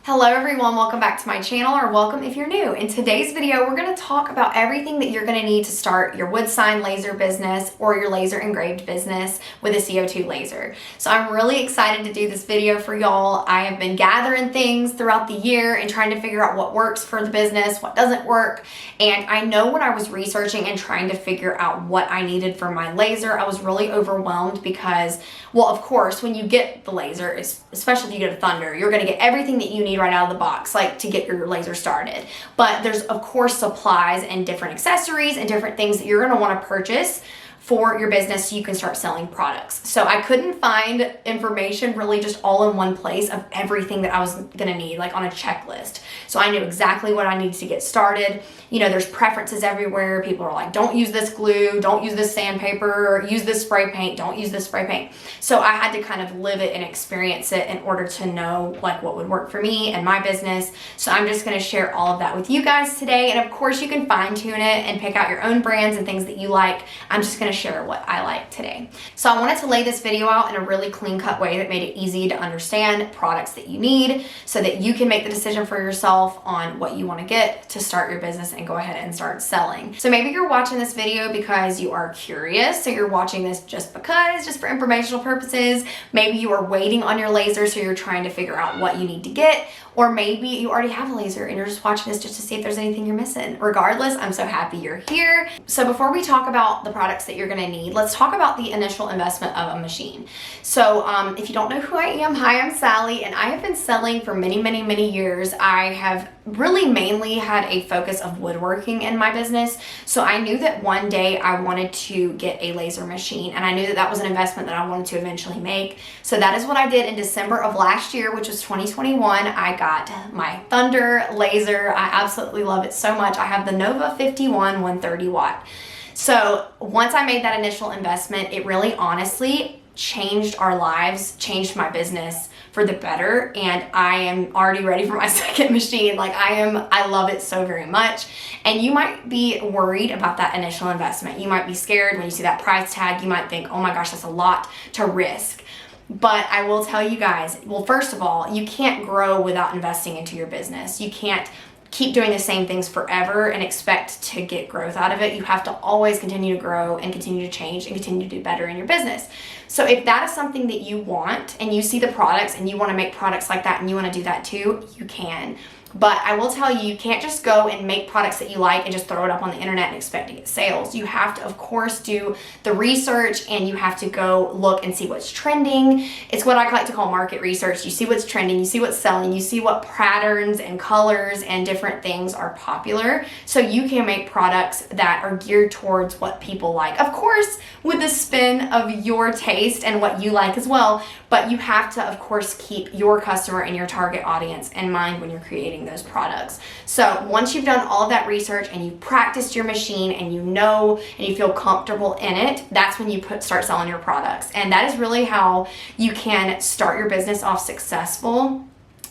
Hello everyone, welcome back to my channel, or welcome if you're new. In today's video, we're going to talk about everything that you're going to need to start your wood sign laser business or your laser engraved business with a CO2 laser. So I'm really excited to do this video for y'all. I have been gathering things throughout the year and trying to figure out what works for the business, what doesn't work. And I know when I was researching and trying to figure out what I needed for my laser, I was really overwhelmed because, well, of course, when you get the laser, especially if you get a Thunder, you're going to get everything that you need right out of the box, like to get your laser started. But there's of course supplies and different accessories and different things that you're going to want to purchase for your business so you can start selling products. So I couldn't find information really just all in one place of everything that I was gonna need, like on a checklist. So I knew exactly what I needed to get started. You know, there's preferences everywhere. People are like, don't use this glue, don't use this sandpaper, use this spray paint, don't use this spray paint. So I had to kind of live it and experience it in order to know like what would work for me and my business. So I'm just gonna share all of that with you guys today. And of course you can fine tune it and pick out your own brands and things that you like. I'm just gonna share what I like today. So I wanted to lay this video out in a really clean cut way that made it easy to understand products that you need so that you can make the decision for yourself on what you want to get to start your business and go ahead and start selling. So maybe you're watching this video because you are curious, so you're watching this just for informational purposes. Maybe you are waiting on your laser, so you're trying to figure out what you need to get, or maybe you already have a laser and you're just watching this just to see if there's anything you're missing. Regardless, I'm so happy you're here. So before we talk about the products that you're gonna need, let's talk about the initial investment of a machine. So if you don't know who I am, hi, I'm Sally, and I have been selling for many years. I have really mainly had a focus of woodworking in my business. So I knew that one day I wanted to get a laser machine, and I knew that that was an investment that I wanted to eventually make. So that is what I did in December of last year, which was 2021. I got my Thunder laser. I absolutely love it so much. I have the Nova 51 130 watt. So once I made that initial investment, it really honestly changed our lives, changed my business for the better, and I am already ready for my second machine. Like I love it so very much. And you might be worried about that initial investment. You might be scared when you see that price tag. You might think, oh my gosh, that's a lot to risk. But I will tell you guys, well, first of all, you can't grow without investing into your business. You can't keep doing the same things forever and expect to get growth out of it. You have to always continue to grow and continue to change and continue to do better in your business. So if that is something that you want and you see the products and you want to make products like that and you want to do that too, you can. But I will tell you, you can't just go and make products that you like and just throw it up on the internet and expect to get sales. You have to, of course, do the research, and you have to go look and see what's trending. It's what I like to call market research. You see what's trending, you see what's selling, you see what patterns and colors and different things are popular, so you can make products that are geared towards what people like. Of course, with the spin of your taste and what you like as well, but you have to, of course, keep your customer and your target audience in mind when you're creating those products. So once you've done all of that research and you've practiced your machine and you know and you feel comfortable in it, that's when you start selling your products. And that is really how you can start your business off successful,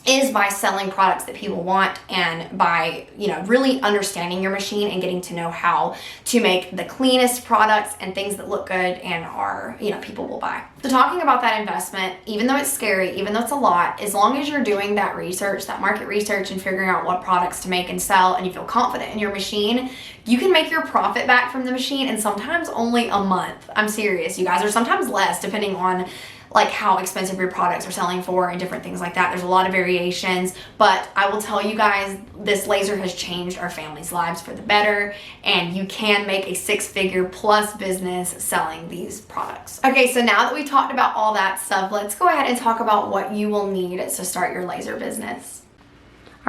is by selling products that people want, and by, you know, really understanding your machine and getting to know how to make the cleanest products and things that look good and are, you know, people will buy. So talking about that investment, even though it's scary, even though it's a lot, as long as you're doing that research, that market research, and figuring out what products to make and sell, and you feel confident in your machine, you can make your profit back from the machine in sometimes only a month. I'm serious, you guys, or sometimes less, depending on like how expensive your products are selling for and different things like that. There's a lot of variations, but I will tell you guys, this laser has changed our family's lives for the better, and you can make a six-figure plus business selling these products. Okay, so now that we talked about all that stuff, let's go ahead and talk about what you will need to start your laser business.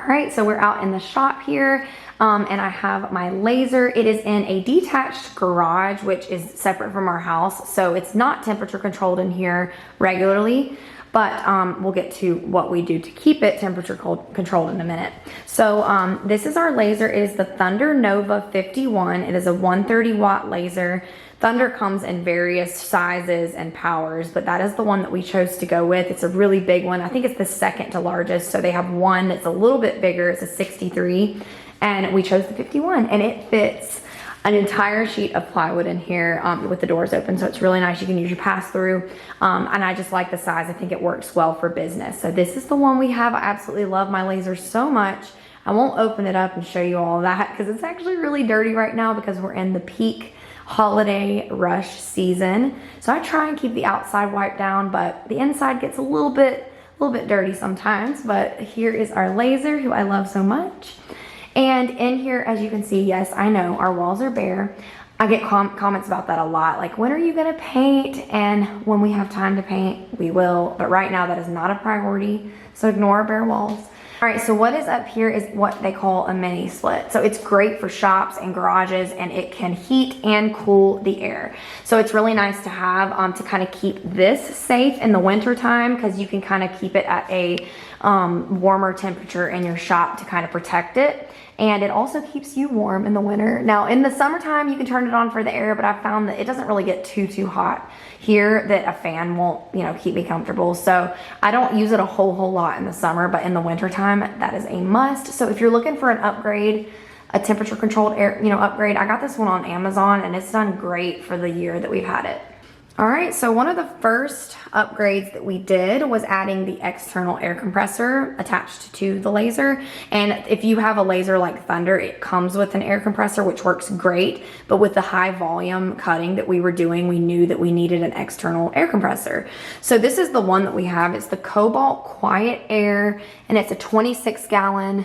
All right, so we're out in the shop here, and I have my laser. It is in a detached garage, which is separate from our house, so it's not temperature controlled in here regularly, but we'll get to what we do to keep it temperature controlled in a minute. So this is our laser. It is the Thunder Nova 51. It is a 130 watt laser. Thunder comes in various sizes and powers, but that is the one that we chose to go with. It's a really big one. I think it's the second to largest. So they have one that's a little bit bigger. It's a 63, and we chose the 51, and it fits an entire sheet of plywood in here with the doors open, so it's really nice. You can use your pass-through, and I just like the size. I think it works well for business. So this is the one we have. I absolutely love my laser so much. I won't open it up and show you all that because it's actually really dirty right now because we're in the peak holiday rush season. So I try and keep the outside wiped down, but the inside gets a little bit dirty sometimes. But here is our laser, who I love so much. And in here, as you can see, yes, I know our walls are bare. I get comments about that a lot. Like, when are you gonna paint? And when we have time to paint, we will. But right now, that is not a priority. So ignore bare walls. All right, so what is up here is what they call a mini split. So it's great for shops and garages, and it can heat and cool the air. So it's really nice to have to kind of keep this safe in the winter time, because you can kind of keep it at a warmer temperature in your shop to kind of protect it. And it also keeps you warm in the winter. Now in the summertime, you can turn it on for the air, but I found that it doesn't really get too hot here that a fan won't, you know, keep me comfortable. So I don't use it a whole lot in the summer, but in the winter time, that is a must. So if you're looking for an upgrade, a temperature controlled air, upgrade, I got this one on Amazon and it's done great for the year that we've had it. All right, so one of the first upgrades that we did was adding the external air compressor attached to the laser. And if you have a laser like Thunder, it comes with an air compressor, which works great. But with the high volume cutting that we were doing, we knew that we needed an external air compressor. So this is the one that we have. It's the Cobalt Quiet Air, and it's a 26-gallon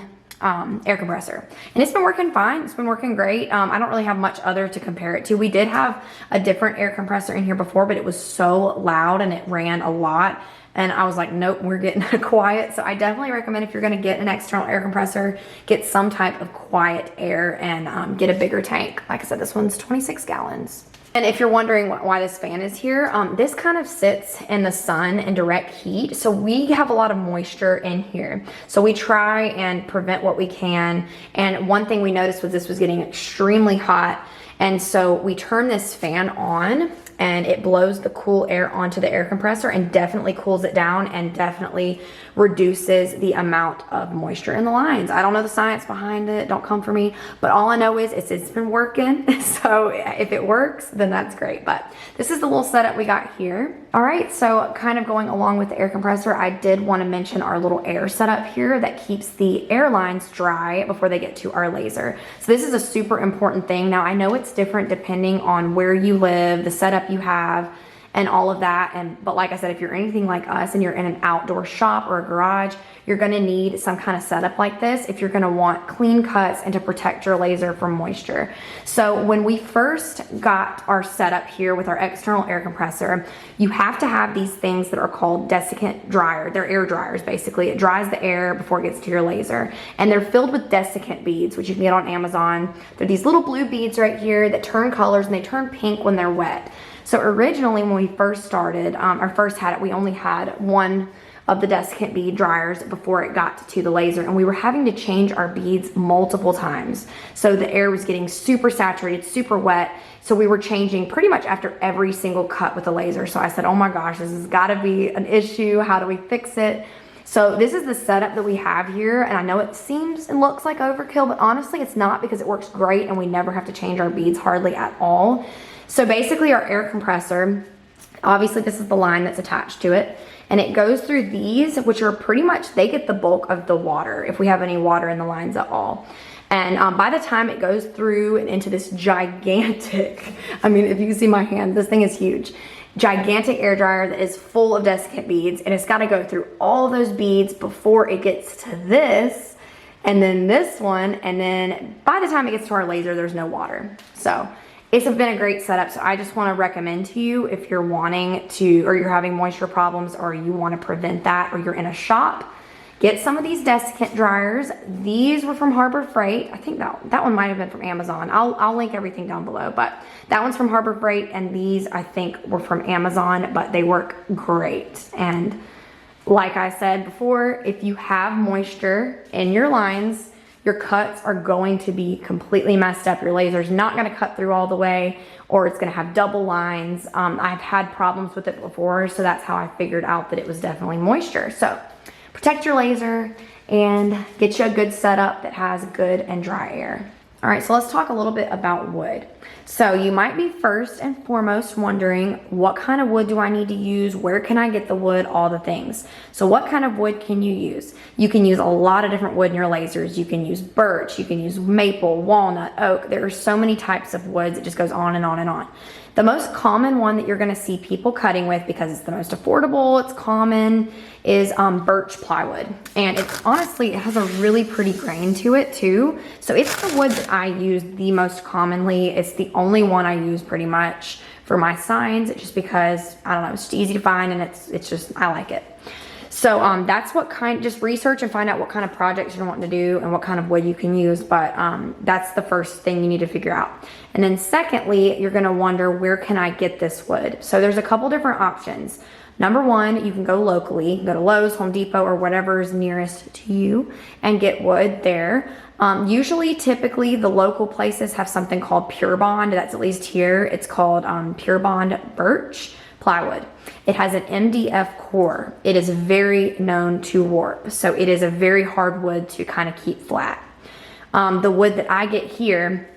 air compressor, and it's been working fine. It's been working great. I don't really have much other to compare it to. We did have a different air compressor in here before, but it was so loud and it ran a lot, and I was like, nope, we're getting a quiet. So I definitely recommend, if you're going to get an external air compressor, get some type of quiet air and get a bigger tank. Like I said, this one's 26 gallons. And if you're wondering why this fan is here, this kind of sits in the sun in direct heat. So we have a lot of moisture in here. So we try and prevent what we can. And one thing we noticed was this was getting extremely hot. And so we turn this fan on, and it blows the cool air onto the air compressor and definitely cools it down and definitely reduces the amount of moisture in the lines. I don't know the science behind it, don't come for me, but all I know is it's been working. So if it works, then that's great. But this is the little setup we got here. All right, so kind of going along with the air compressor, I did want to mention our little air setup here that keeps the air lines dry before they get to our laser. So this is a super important thing. Now I know it's different depending on where you live, the setup you have, and all of that. But like I said, if you're anything like us and you're in an outdoor shop or a garage, you're gonna need some kind of setup like this if you're gonna want clean cuts and to protect your laser from moisture. So when we first got our setup here with our external air compressor, you have to have these things that are called desiccant dryer. They're air dryers, basically. It dries the air before it gets to your laser. And they're filled with desiccant beads, which you can get on Amazon. They're these little blue beads right here that turn colors, and they turn pink when they're wet. So originally when we first started, or first had it, we only had one of the desiccant bead dryers before it got to the laser, and we were having to change our beads multiple times. So the air was getting super saturated, super wet. So we were changing pretty much after every single cut with the laser. So I said, oh my gosh, this has gotta be an issue. How do we fix it? So this is the setup that we have here, and I know it seems and looks like overkill, but honestly it's not, because it works great and we never have to change our beads hardly at all. So basically our air compressor, obviously this is the line that's attached to it, and it goes through these, which are pretty much, they get the bulk of the water if we have any water in the lines at all. And by the time it goes through and into this gigantic, I mean, if you can see my hand, this thing is huge, gigantic air dryer that is full of desiccant beads, and it's got to go through all of those beads before it gets to this, and then this one, and then by the time it gets to our laser, there's no water. So it's been a great setup. So I just want to recommend to you, if you're wanting to, or you're having moisture problems, or you want to prevent that, or you're in a shop, get some of these desiccant dryers. These were from Harbor Freight. I think that one might have been from Amazon. I'll link everything down below, but that one's from Harbor Freight, and these I think were from Amazon, but they work great. And like I said before, if you have moisture in your lines, your cuts are going to be completely messed up. Your laser's not gonna cut through all the way, or it's gonna have double lines. I've had problems with it before, so that's how I figured out that it was definitely moisture. So protect your laser and get you a good setup that has good and dry air. All right, so let's talk a little bit about wood. So you might be first and foremost wondering, what kind of wood do I need to use? Where can I get the wood? All the things. So what kind of wood can you use? You can use a lot of different wood in your lasers. You can use birch, you can use maple, walnut, oak. There are so many types of woods. It just goes on and on and on. The most common one that you're gonna see people cutting with, because it's the most affordable, it's common, is birch plywood. And it's honestly, it has a really pretty grain to it too. So it's the wood that I use the most commonly. It's the only one I use pretty much for my signs, just because, I don't know, it's just easy to find, and it's just, I like it. So that's what just research and find out what kind of projects you're wanting to do and what kind of wood you can use. But that's the first thing you need to figure out. And then secondly, you're gonna wonder, where can I get this wood? So there's a couple different options. Number one, you can go locally, go to Lowe's, Home Depot, or whatever is nearest to you and get wood there. Usually, typically, the local places have something called Pure Bond. That's at least here. It's called Pure Bond Birch plywood. It has an MDF core. It is very known to warp. So it is a very hard wood to kind of keep flat. The wood that I get here,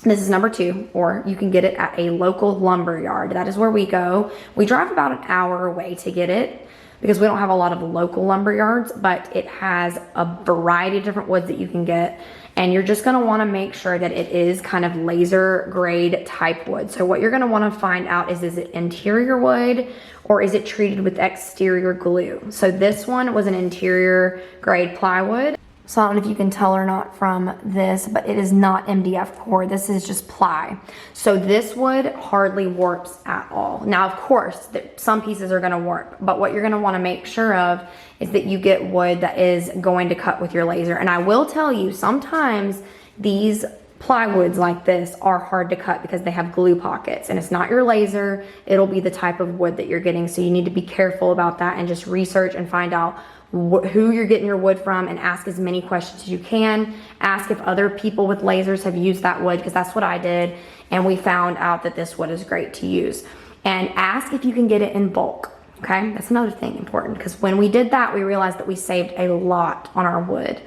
this is number two, or you can get it at a local lumber yard. That is where we go. We drive about an hour away to get it because we don't have a lot of local lumber yards, but it has a variety of different woods that you can get. And you're just gonna wanna make sure that it is kind of laser grade type wood. So what you're gonna wanna find out is it interior wood or is it treated with exterior glue? So this one was an interior grade plywood. So I don't know if you can tell or not from this, but it is not MDF core. This is just ply. So this wood hardly warps at all. Now, of course, some pieces are gonna warp, but what you're gonna wanna make sure of is that you get wood that is going to cut with your laser. And I will tell you, sometimes these plywoods like this are hard to cut because they have glue pockets, and it's not your laser, it'll be the type of wood that you're getting. So you need to be careful about that and just research and find out who you're getting your wood from, and ask as many questions as you can. Ask if other people with lasers have used that wood, because that's what I did, and we found out that this wood is great to use. And ask if you can get it in bulk, okay? That's another thing important, because when we did that, we realized that we saved a lot on our wood.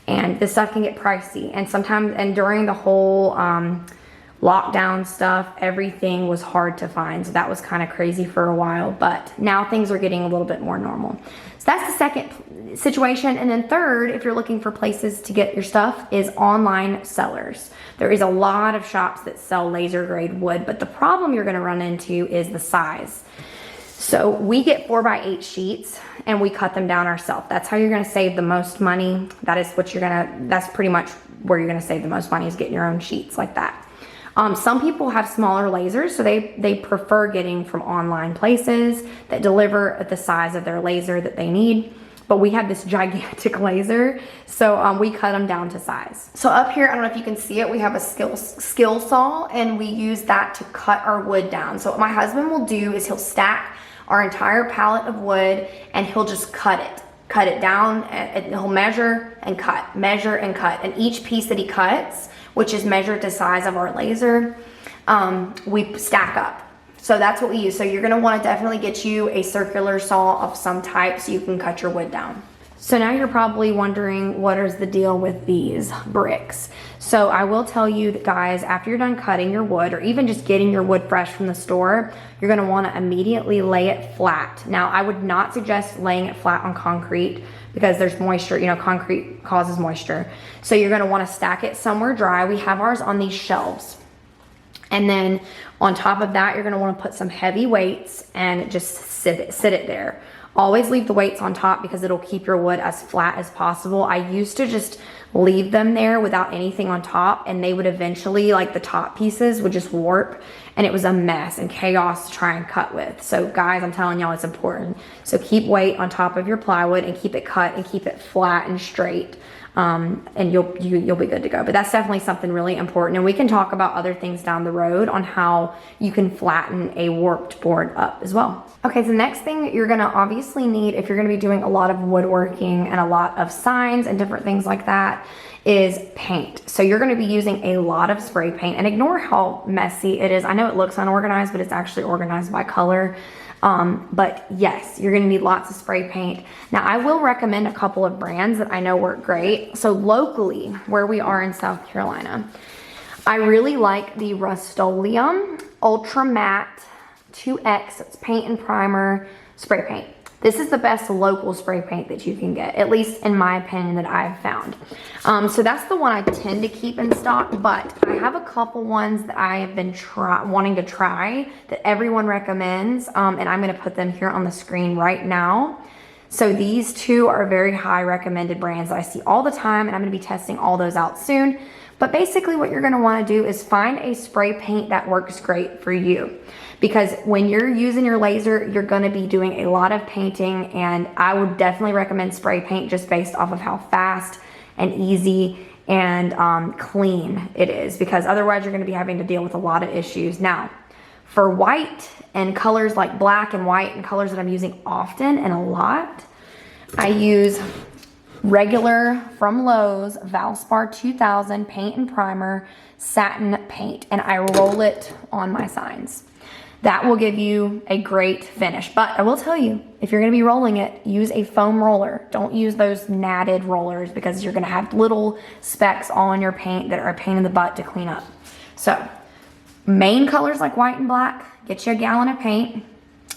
And this stuff can get pricey, and sometimes, and during the whole lockdown stuff, everything was hard to find. So that was kind of crazy for a while, but now things are getting a little bit more normal. So that's the second situation. And then third, if you're looking for places to get your stuff, is online sellers. There is a lot of shops that sell laser grade wood, but the problem you're gonna run into is the size. So we get 4x8 sheets and we cut them down ourselves. That's how you're gonna save the most money. That's pretty much where you're gonna save the most money, is getting your own sheets like that. Some people have smaller lasers, so they prefer getting from online places that deliver at the size of their laser that they need. But we have this gigantic laser, so we cut them down to size. So up here, I don't know if you can see it, we have a skill saw, and we use that to cut our wood down. So what my husband will do is he'll stack our entire pallet of wood, and he'll just cut it down, and he'll measure and cut. And each piece that he cuts, which is measured to size of our laser, we stack up. So that's what we use. So you're gonna wanna definitely get you a circular saw of some type so you can cut your wood down. So now you're probably wondering, what is the deal with these bricks? So I will tell you that, guys, after you're done cutting your wood, or even just getting your wood fresh from the store, you're gonna wanna immediately lay it flat. Now, I would not suggest laying it flat on concrete, because there's moisture, you know, concrete causes moisture. So you're gonna wanna stack it somewhere dry. We have ours on these shelves. And then on top of that, you're gonna wanna put some heavy weights and just sit it there. Always leave the weights on top because it'll keep your wood as flat as possible. I used to just leave them there without anything on top, and they would eventually, like the top pieces would just warp, and it was a mess and chaos to try and cut with. So guys, I'm telling y'all, it's important. So keep weight on top of your plywood and keep it cut and keep it flat and straight. And you'll be good to go. But that's definitely something really important. And we can talk about other things down the road on how you can flatten a warped board up as well. Okay, so the next thing you're gonna obviously need, if you're gonna be doing a lot of woodworking and a lot of signs and different things like that, is paint. So you're gonna be using a lot of spray paint, and ignore how messy it is. I know it looks unorganized, but it's actually organized by color. But yes, you're gonna need lots of spray paint. Now I will recommend a couple of brands that I know work great. So locally, where we are in South Carolina, I really like the Rust-Oleum Ultra Matte 2X. It's paint and primer spray paint. This is the best local spray paint that you can get, at least in my opinion, that I've found. So that's the one I tend to keep in stock, but I have a couple ones that I have been wanting to try that everyone recommends, and I'm gonna put them here on the screen right now. So these two are very high recommended brands that I see all the time, and I'm gonna be testing all those out soon. But basically what you're gonna wanna do is find a spray paint that works great for you. Because when you're using your laser, you're gonna be doing a lot of painting, and I would definitely recommend spray paint just based off of how fast and easy and clean it is, because otherwise you're gonna be having to deal with a lot of issues. Now, for white and colors like black and white and colors that I'm using often and a lot, I use regular from Lowe's Valspar 2000 paint and primer satin paint, and I roll it on my signs. That will give you a great finish. But I will tell you, if you're gonna be rolling it, use a foam roller. Don't use those natted rollers, because you're gonna have little specks all on your paint that are a pain in the butt to clean up. So, main colors like white and black, get you a gallon of paint.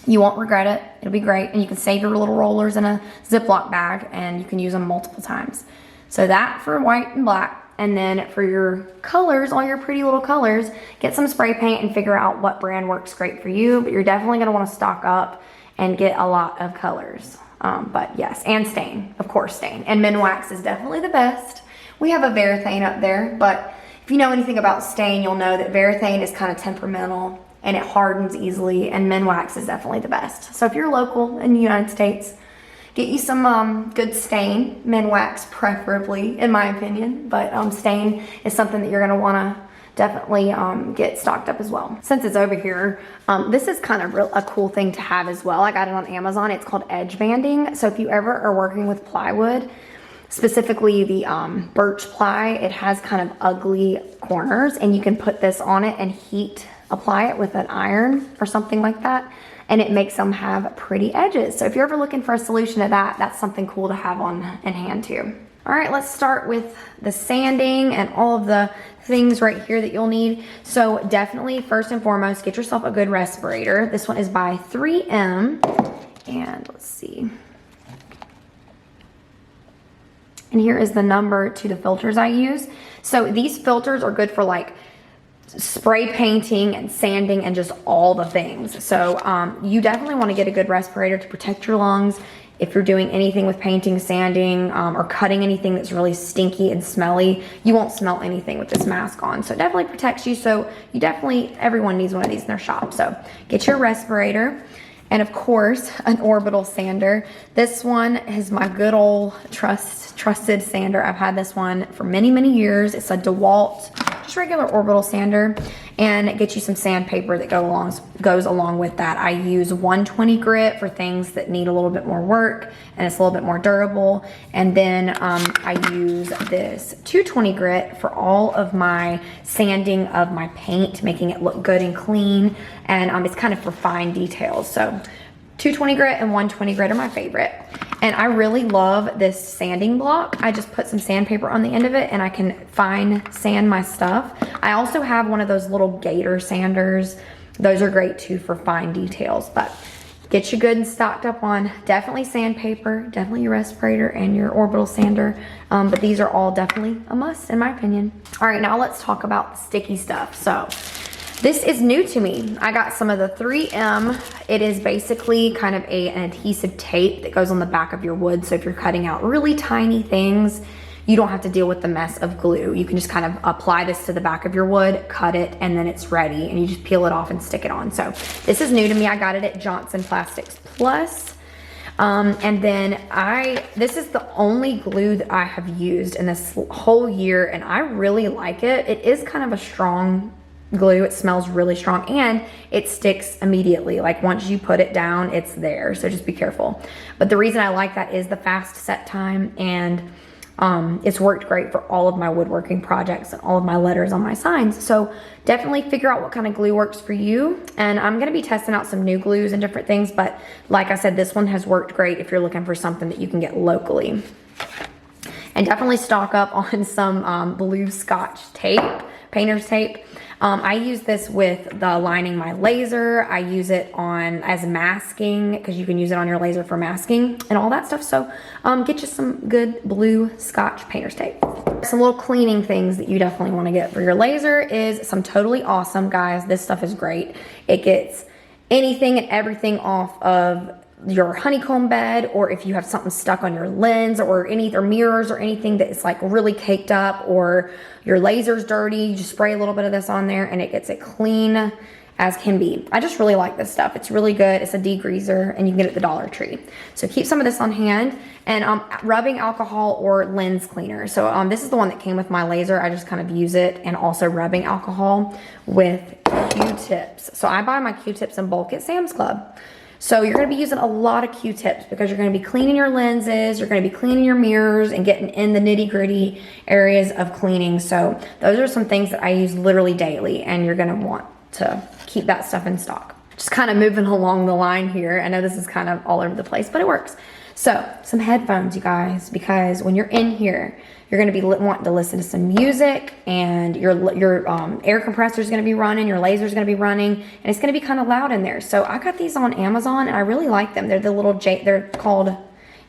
You won't regret it, it'll be great. And you can save your little rollers in a Ziploc bag, and you can use them multiple times. So that for white and black. And then for your colors, all your pretty little colors, get some spray paint and figure out what brand works great for you. But you're definitely gonna wanna stock up and get a lot of colors. But yes, and stain, of course stain. And Minwax is definitely the best. We have a Varathane up there, but if you know anything about stain, you'll know that Varathane is kind of temperamental and it hardens easily, and Minwax is definitely the best. So if you're local in the United States, get you some good stain, Minwax preferably, in my opinion. But stain is something that you're gonna wanna definitely get stocked up as well. Since it's over here, this is kind of a cool thing to have as well. I got it on Amazon. It's called edge banding. So if you ever are working with plywood, specifically the birch ply, it has kind of ugly corners, and you can put this on it and apply it with an iron or something like that, and it makes them have pretty edges. So if you're ever looking for a solution to that, that's something cool to have in hand too. All right, let's start with the sanding and all of the things right here that you'll need. So definitely, first and foremost, get yourself a good respirator. This one is by 3M, and let's see. And here is the number to the filters I use. So these filters are good for like spray painting and sanding and just all the things. So you definitely want to get a good respirator to protect your lungs if you're doing anything with painting, sanding, or cutting anything that's really stinky and smelly. You won't smell anything with this mask on, so it definitely protects you. So everyone needs one of these in their shop. So get your respirator, and of course an orbital sander. This one is my good old trusted sander. I've had this one for many years. It's a DeWalt, just regular orbital sander, and get you some sandpaper that goes along with that. I use 120 grit for things that need a little bit more work and it's a little bit more durable, and then I use this 220 grit for all of my sanding of my paint, making it look good and clean, and it's kind of for fine details. So 220 grit and 120 grit are my favorite. And I really love this sanding block. I just put some sandpaper on the end of it and I can fine sand my stuff. I also have one of those little gator sanders. Those are great too for fine details. But get you good and stocked up on definitely sandpaper, definitely your respirator and your orbital sander. But these are all definitely a must in my opinion. All right, now let's talk about the sticky stuff. So this is new to me. I got some of the 3M. It is basically kind of an adhesive tape that goes on the back of your wood. So if you're cutting out really tiny things, you don't have to deal with the mess of glue. You can just kind of apply this to the back of your wood, cut it, and then it's ready. And you just peel it off and stick it on. So this is new to me. I got it at Johnson Plastics Plus. And then this is the only glue that I have used in this whole year, and I really like it. It is kind of a strong glue. It smells really strong and it sticks immediately. Like once you put it down, it's there. So just be careful. But the reason I like that is the fast set time, and It's worked great for all of my woodworking projects and all of my letters on my signs. So definitely figure out what kind of glue works for you. And I'm gonna be testing out some new glues and different things, but like I said, this one has worked great if you're looking for something that you can get locally. And definitely stock up on some blue Scotch tape, painter's tape. I use this with the lining my laser. I use it on as masking, because you can use it on your laser for masking and all that stuff. So get you some good blue Scotch painter's tape. Some little cleaning things that you definitely want to get for your laser is some Totally Awesome, guys. This stuff is great. It gets anything and everything off of your honeycomb bed, or if you have something stuck on your lens or mirrors or anything that is like really caked up, or your laser's dirty, you just spray a little bit of this on there and it gets it clean as can be. I just really like this stuff. It's really good. It's a degreaser and you can get it at the Dollar Tree. So keep some of this on hand. And rubbing alcohol or lens cleaner. So this is the one that came with my laser. I just kind of use it, and also rubbing alcohol with Q-tips. So I buy my Q-tips in bulk at Sam's Club. So you're going to be using a lot of Q-tips because you're going to be cleaning your lenses, you're going to be cleaning your mirrors and getting in the nitty-gritty areas of cleaning. So those are some things that I use literally daily, and you're going to want to keep that stuff in stock. Just kind of moving along the line here. I know this is kind of all over the place, but it works. So some headphones, you guys, because when you're in here, you're going to be wanting to listen to some music, and your air compressor is going to be running, your laser is going to be running, and it's going to be kind of loud in there. So I got these on Amazon and I really like them. They're the little they're called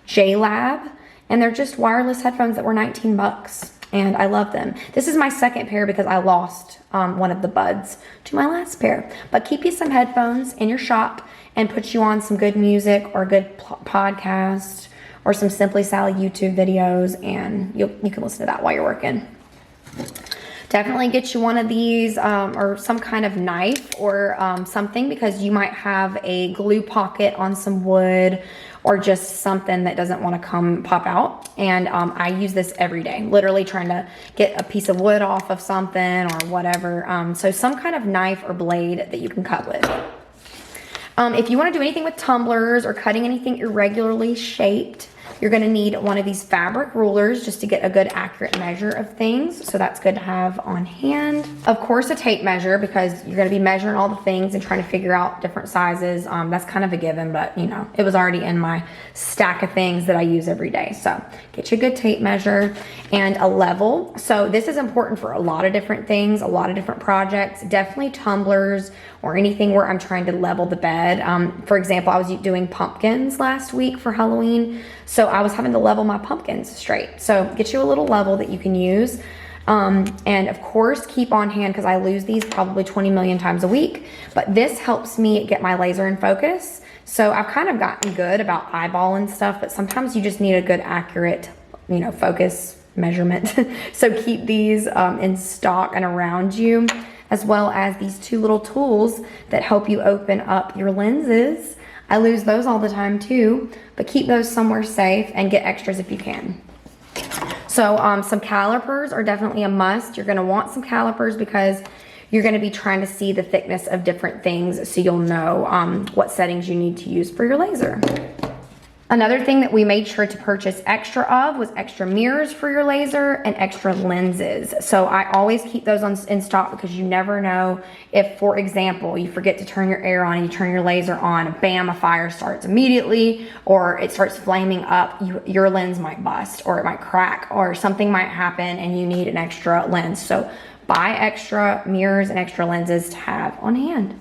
J-Lab, and they're just wireless headphones that were 19 bucks. And I love them. This is my second pair because I lost one of the buds to my last pair. But keep you some headphones in your shop and put you on some good music or a good podcast or some Simply Sallie YouTube videos, and you can listen to that while you're working. Definitely get you one of these or some kind of knife or something, because you might have a glue pocket on some wood or just something that doesn't want to pop out. And I use this every day, literally trying to get a piece of wood off of something or whatever. So some kind of knife or blade that you can cut with. If you want to do anything with tumblers or cutting anything irregularly shaped, you're going to need one of these fabric rulers just to get a good accurate measure of things. So that's good to have on hand. Of course, a tape measure, because you're going to be measuring all the things and trying to figure out different sizes. That's kind of a given, but you know, it was already in my stack of things that I use every day. So get you a good tape measure and a level. So this is important for a lot of different things, a lot of different projects, definitely tumblers or anything where I'm trying to level the bed. For example, I was doing pumpkins last week for Halloween. So I was having to level my pumpkins straight. So get you a little level that you can use. And of course, keep on hand, because I lose these probably 20 million times a week. But this helps me get my laser in focus. So I've kind of gotten good about eyeballing stuff, but sometimes you just need a good, accurate, you know, focus measurement. So keep these in stock and around you, as well as these two little tools that help you open up your lenses. I lose those all the time too, but keep those somewhere safe and get extras if you can. So some calipers are definitely a must. You're going to want some calipers because you're going to be trying to see the thickness of different things, so you'll know what settings you need to use for your laser. Another thing that we made sure to purchase extra of was extra mirrors for your laser and extra lenses. So I always keep those in stock, because you never know if, for example, you forget to turn your air on and you turn your laser on, bam, a fire starts immediately, or it starts flaming up, your lens might bust, or it might crack, or something might happen and you need an extra lens. So buy extra mirrors and extra lenses to have on hand.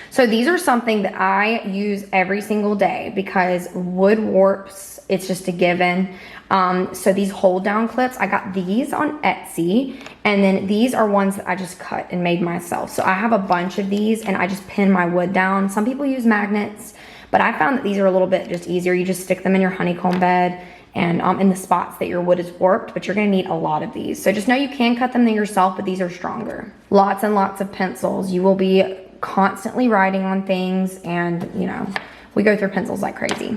So these are something that I use every single day because wood warps, it's just a given. So these hold down clips, I got these on Etsy, and then these are ones that I just cut and made myself. So I have a bunch of these and I just pin my wood down. Some people use magnets, but I found that these are a little bit just easier. You just stick them in your honeycomb bed and in the spots that your wood is warped, but you're gonna need a lot of these. So just know you can cut them yourself, but these are stronger. Lots and lots of pencils. You will be constantly writing on things, and you know, we go through pencils like crazy.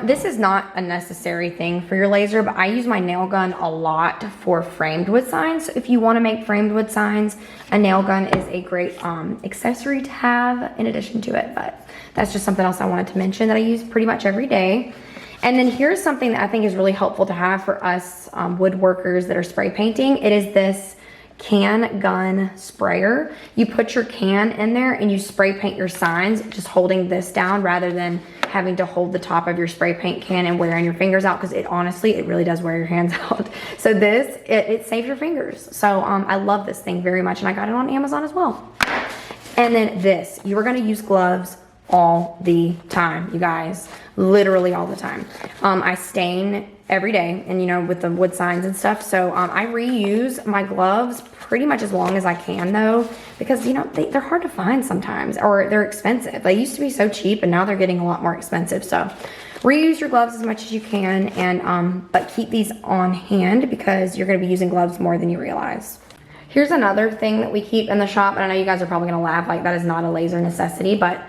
This is not a necessary thing for your laser, but I use my nail gun a lot for framed wood signs. So if you want to make framed wood signs, a nail gun is a great accessory to have in addition to it. But that's just something else I wanted to mention that I use pretty much every day. And then here's something that I think is really helpful to have for us woodworkers that are spray painting. It is this can gun sprayer. You put your can in there and you spray paint your signs just holding this down rather than having to hold the top of your spray paint can and wearing your fingers out, because it honestly, it really does wear your hands out. So this, it saves your fingers. So I love this thing very much, and I got it on Amazon as well. And then this, you are gonna use gloves all the time, you guys, literally all the time. I stain every day, and you know, with the wood signs and stuff, so I reuse my gloves pretty much as long as I can though, because you know, they're hard to find sometimes, or they're expensive. They used to be so cheap and now they're getting a lot more expensive. So reuse your gloves as much as you can, and but keep these on hand because you're gonna be using gloves more than you realize. Here's another thing that we keep in the shop, and I know you guys are probably gonna laugh, like that is not a laser necessity, but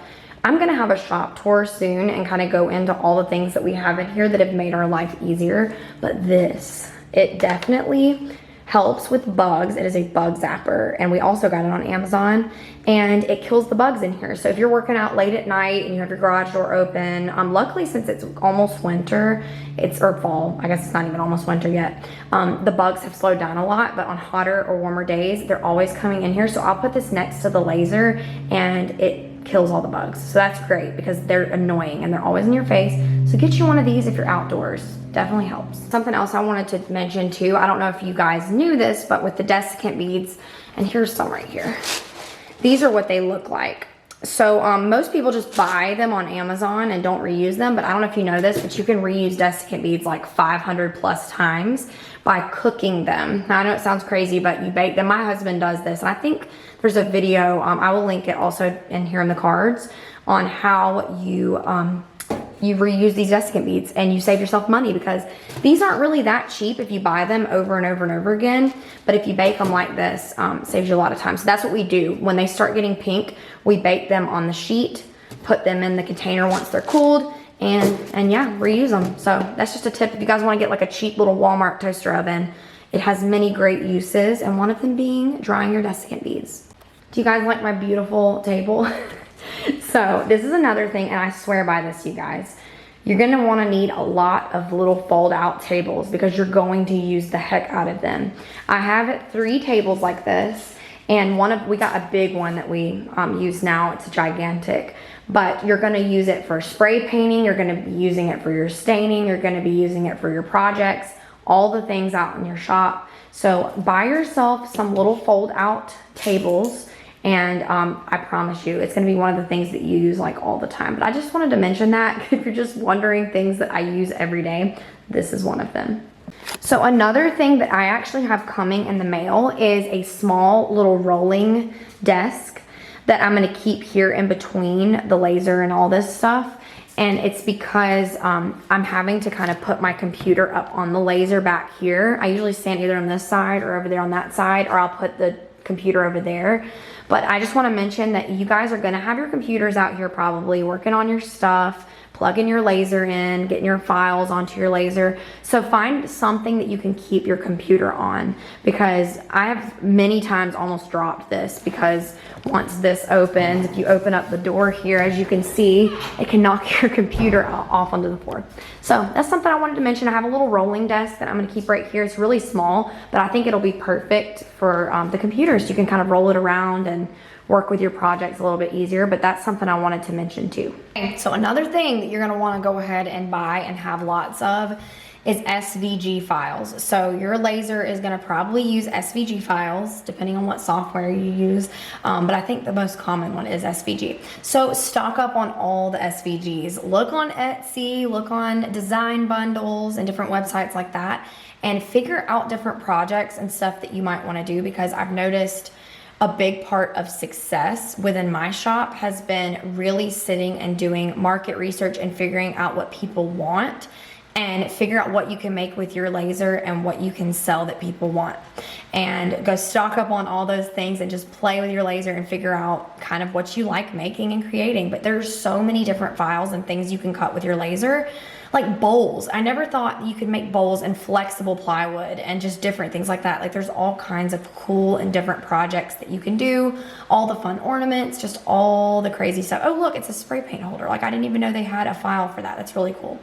I'm gonna have a shop tour soon and kind of go into all the things that we have in here that have made our life easier. But this, it definitely helps with bugs. It is a bug zapper, and we also got it on Amazon, and it kills the bugs in here. So if you're working out late at night and you have your garage door open, luckily since it's almost winter, or fall, I guess it's not even almost winter yet, the bugs have slowed down a lot, but on hotter or warmer days, they're always coming in here. So I'll put this next to the laser and it kills all the bugs. So that's great because they're annoying and they're always in your face. So get you one of these if you're outdoors. Definitely helps. Something else I wanted to mention too, I don't know if you guys knew this, but with the Desiccant beads, and here's some right here. These are what they look like. So most people just buy them on Amazon and don't reuse them, but I don't know if you know this, but you can reuse Desiccant beads like 500 plus times by cooking them. Now I know it sounds crazy, but you bake them. My husband does this, and I think there's a video, I will link it also in here in the cards, on how you reuse these Desiccant beads and you save yourself money, because these aren't really that cheap if you buy them over and over and over again, but if you bake them like this, saves you a lot of time. So that's what we do. When they start getting pink, we bake them on the sheet, put them in the container once they're cooled, and yeah, reuse them. So that's just a tip if you guys want to get like a cheap little Walmart toaster oven. It has many great uses, and one of them being drying your Desiccant beads. Do you guys like my beautiful table? So this is another thing, and I swear by this, you guys. You're gonna wanna need a lot of little fold out tables because you're going to use the heck out of them. I have 3 tables like this, and we got a big one that we use now. It's gigantic, but you're gonna use it for spray painting, you're gonna be using it for your staining, you're gonna be using it for your projects, all the things out in your shop. So buy yourself some little fold out tables, and I promise you it's gonna be one of the things that you use like all the time. But I just wanted to mention that if you're just wondering things that I use every day, this is one of them. So another thing that I actually have coming in the mail is a small little rolling desk that I'm gonna keep here in between the laser and all this stuff. And it's because I'm having to kind of put my computer up on the laser back here. I usually stand either on this side or over there on that side, or I'll put the computer over there. But I just want to mention that you guys are going to have your computers out here probably working on your stuff, plugging your laser in, getting your files onto your laser. So find something that you can keep your computer on, because I have many times almost dropped this, because once this opens, if you open up the door here, as you can see, it can knock your computer off onto the floor. So that's something I wanted to mention. I have a little rolling desk that I'm going to keep right here. It's really small, but I think it'll be perfect for the computers. You can kind of roll it around and work with your projects a little bit easier, but that's something I wanted to mention too. Okay, so another thing that you're going to want to go ahead and buy and have lots of is SVG files. So your laser is going to probably use SVG files depending on what software you use, but I think the most common one is SVG. So stock up on all the SVGs. Look on Etsy, look on design bundles and different websites like that, and figure out different projects and stuff that you might want to do, because I've noticed a big part of success within my shop has been really sitting and doing market research and figuring out what people want, and figure out what you can make with your laser and what you can sell that people want. And go stock up on all those things and just play with your laser and figure out kind of what you like making and creating. But there's so many different files and things you can cut with your laser. Like bowls. I never thought you could make bowls in flexible plywood and just different things like that. Like there's all kinds of cool and different projects that you can do. All the fun ornaments, just all the crazy stuff. Oh look, it's a spray paint holder. Like I didn't even know they had a file for that. That's really cool.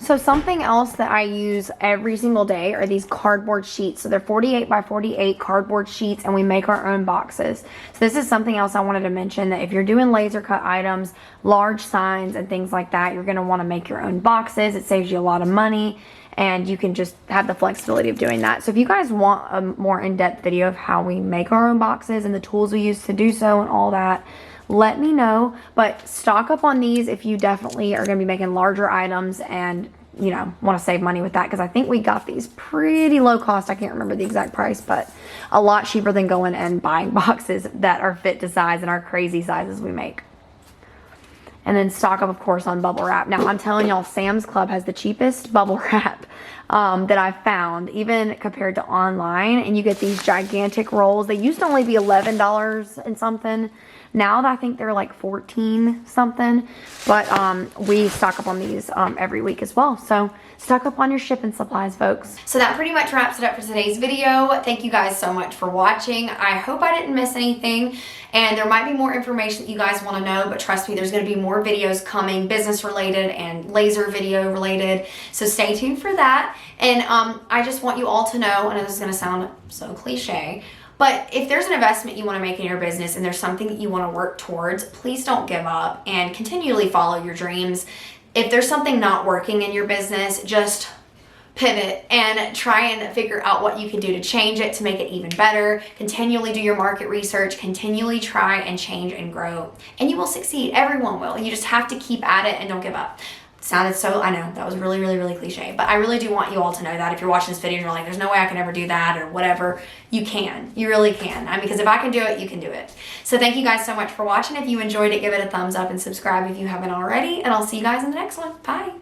So something else that I use every single day are these cardboard sheets. So they're 48 by 48 cardboard sheets, and we make our own boxes. So this is something else I wanted to mention, that if you're doing laser cut items, large signs and things like that, you're gonna wanna make your own boxes. It saves you a lot of money, and you can just have the flexibility of doing that. So if you guys want a more in-depth video of how we make our own boxes and the tools we use to do so and all that, let me know. But stock up on these if you definitely are going to be making larger items and, you know, want to save money with that, because I think we got these pretty low cost. I can't remember the exact price, but a lot cheaper than going and buying boxes that are fit to size and our crazy sizes we make. And then stock up, of course, on bubble wrap. Now, I'm telling y'all, Sam's Club has the cheapest bubble wrap that I've found, even compared to online. And you get these gigantic rolls. They used to only be $11 and something. Now I think they're like 14 something. But we stock up on these every week as well. So stock up on your shipping supplies, folks. So that pretty much wraps it up for today's video. Thank you guys so much for watching. I hope I didn't miss anything. And there might be more information that you guys want to know, but trust me, there's going to be more videos coming, business related and laser video related. So stay tuned for that. And I just want you all to know, and this is going to sound so cliche, but if there's an investment you want to make in your business and there's something that you want to work towards, please don't give up and continually follow your dreams. If there's something not working in your business, just pivot and try and figure out what you can do to change it, to make it even better. Continually do your market research, continually try and change and grow, and you will succeed. Everyone will. You just have to keep at it and don't give up. Sounded so, I know, that was really, really, really cliche, but I really do want you all to know that if you're watching this video and you're like, there's no way I can ever do that or whatever, you can. You really can. I mean, because if I can do it, you can do it. So thank you guys so much for watching. If you enjoyed it, give it a thumbs up and subscribe if you haven't already, and I'll see you guys in the next one. Bye.